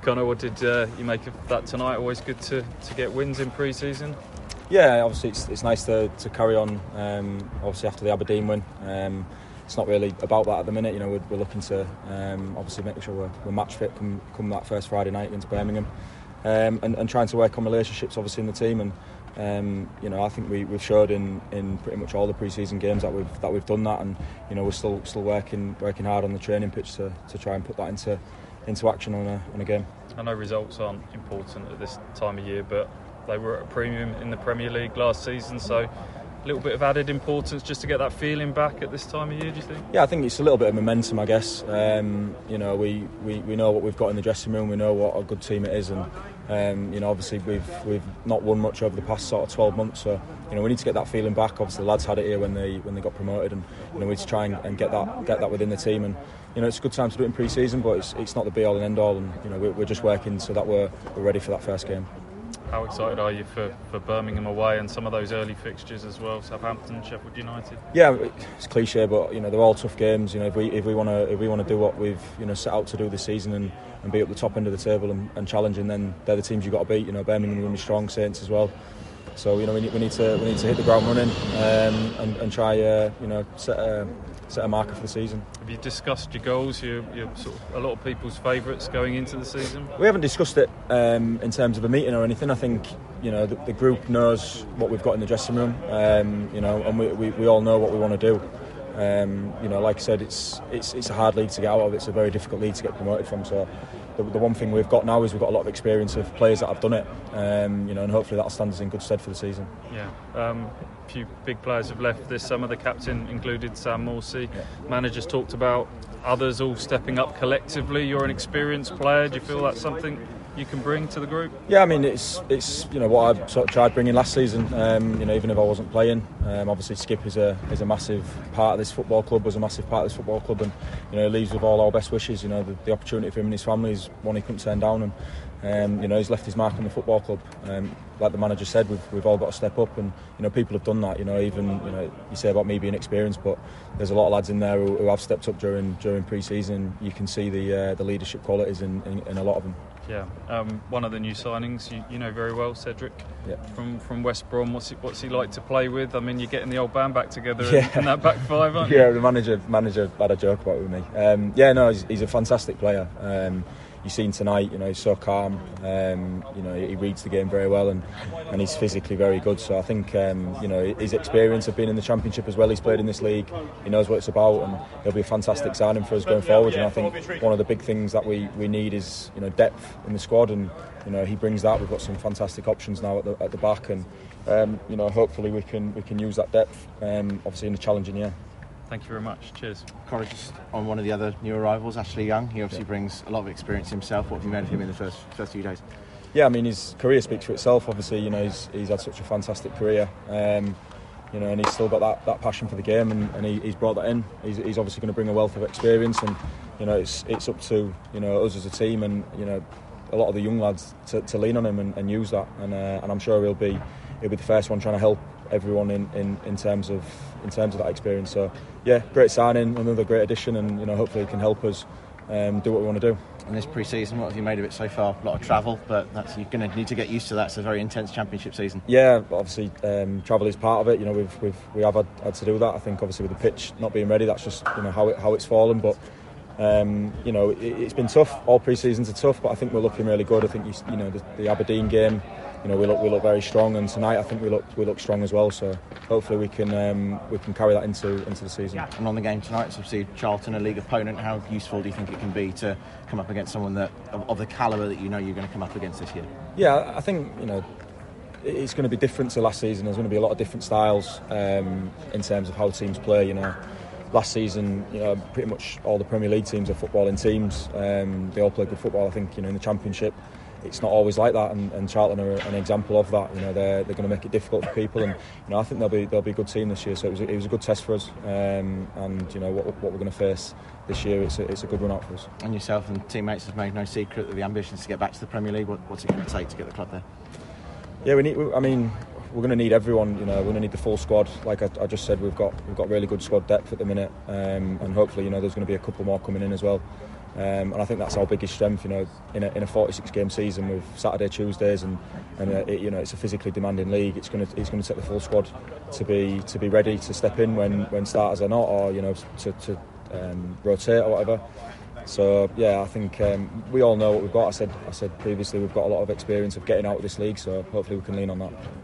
Conor, what did you make of that tonight? Always good to get wins in pre-season. Yeah, obviously it's nice to carry on. Obviously after the Aberdeen win, it's not really about that at the minute. We're looking to obviously make sure we're match fit come that first Friday night against Birmingham, and trying to work on relationships obviously in the team. And I think we've showed in pretty much all the pre-season games that we've done that, and we're still working hard on the training pitch to try and put that into action on a game. I know results aren't important at this time of year, but they were at a premium in the Premier League last season, so a little bit of added importance just to get that feeling back at this time of year, do you think? Yeah, I think it's a little bit of momentum, I guess. We know what we've got in the dressing room, we know what a good team it is, and obviously we've not won much over the past sort of 12 months, so we need to get that feeling back. Obviously the lads had it here when they got promoted, and we need to try and get that within the team. And it's a good time to do it in pre-season, but it's not the be all and end all, and we're just working so that we're ready for that first game. How excited are you for Birmingham away and some of those early fixtures as well? Southampton, Sheffield United. Yeah, it's cliche, but they're all tough games. If we want to do what we've set out to do this season and be up the top end of the table and challenging, then they're the teams you've got to beat. Birmingham will be strong, Saints as well. So we need to hit the ground running and try set a marker for the season. Have you discussed your goals? You're sort of a lot of people's favourites going into the season. We haven't discussed it in terms of a meeting or anything. I think the group knows what we've got in the dressing room, and we all know what we want to do. Like I said, it's a hard league to get out of. It's a very difficult league to get promoted from. So the one thing we've got now is we've got a lot of experience of players that have done it, and hopefully that'll stand us in good stead for the season. Yeah, a few big players have left this summer. The captain included, Sam Morsey. Yeah. Managers talked about others all stepping up collectively. You're an experienced player. Do you feel that's something you can bring to the group? Yeah, I mean it's what I sort of tried bringing last season. Even if I wasn't playing, obviously Skip is a massive part of this football club. Was a massive part of this football club, and he leaves with all our best wishes. The opportunity for him and his family is one he couldn't turn down, and he's left his mark on the football club. Like the manager said, we've all got to step up, and people have done that. Even you say about me being experienced, but there's a lot of lads in there who have stepped up during pre-season. You can see the leadership qualities in a lot of them. Yeah, one of the new signings you know very well, Cedric, yeah. from West Brom. What's he like to play with? I mean, you're getting the old band back together in that back five, aren't you? Yeah, the manager had a joke about it with me. He's a fantastic player. You've seen tonight, he's so calm. He reads the game very well, and he's physically very good. So I think his experience of being in the Championship as well. He's played in this league. He knows what it's about, and he'll be a fantastic signing for us going forward. And I think one of the big things that we need is depth in the squad, and he brings that. We've got some fantastic options now at the back, and hopefully we can use that depth. Obviously in a challenging year. Thank you very much. Cheers. Conor, just on one of the other new arrivals, Ashley Young. He obviously brings a lot of experience himself. What have you made of him in the first few days? Yeah, I mean his career speaks for itself. Obviously, he's had such a fantastic career. And he's still got that passion for the game, and he's brought that in. He's obviously going to bring a wealth of experience, and it's up to us as a team, and a lot of the young lads to lean on him and use that. And I'm sure he'll be the first one trying to help everyone in terms of that experience. So yeah, great signing, another great addition, and hopefully it can help us do what we want to do. In this pre-season, what have you made of it so far? A lot of travel, but you're going to need to get used to that. It's a very intense Championship season. Yeah, obviously travel is part of it. We have had to do that. I think obviously with the pitch not being ready, that's just how it's fallen. But it's been tough. All pre-seasons are tough, but I think we're looking really good. I think the Aberdeen game, we look very strong, and tonight I think we look strong as well. So hopefully we can carry that into the season. And on the game tonight, it's obviously Charlton, a league opponent. How useful do you think it can be to come up against someone that of the calibre that you're going to come up against this year? Yeah, I think it's going to be different to last season. There's going to be a lot of different styles in terms of how teams play. Last season, pretty much all the Premier League teams are footballing teams. They all play good football. I think in the Championship, it's not always like that, and Charlton are an example of that. They're going to make it difficult for people, and I think they'll be a good team this year. So it was a good test for us, and what we're going to face this year, it's a good run out for us. And yourself and teammates have made no secret that the ambition is to get back to the Premier League. What's it going to take to get the club there? Yeah, we're going to need everyone. We're going to need the full squad. Like I just said, we've got really good squad depth at the minute, and hopefully there's going to be a couple more coming in as well. And I think that's our biggest strength. In a 46 game season with Saturday, Tuesdays, and it's a physically demanding league. It's going to take the full squad to be ready to step in when starters are not, or to rotate or whatever. So yeah, I think we all know what we've got. I said previously we've got a lot of experience of getting out of this league, so hopefully we can lean on that.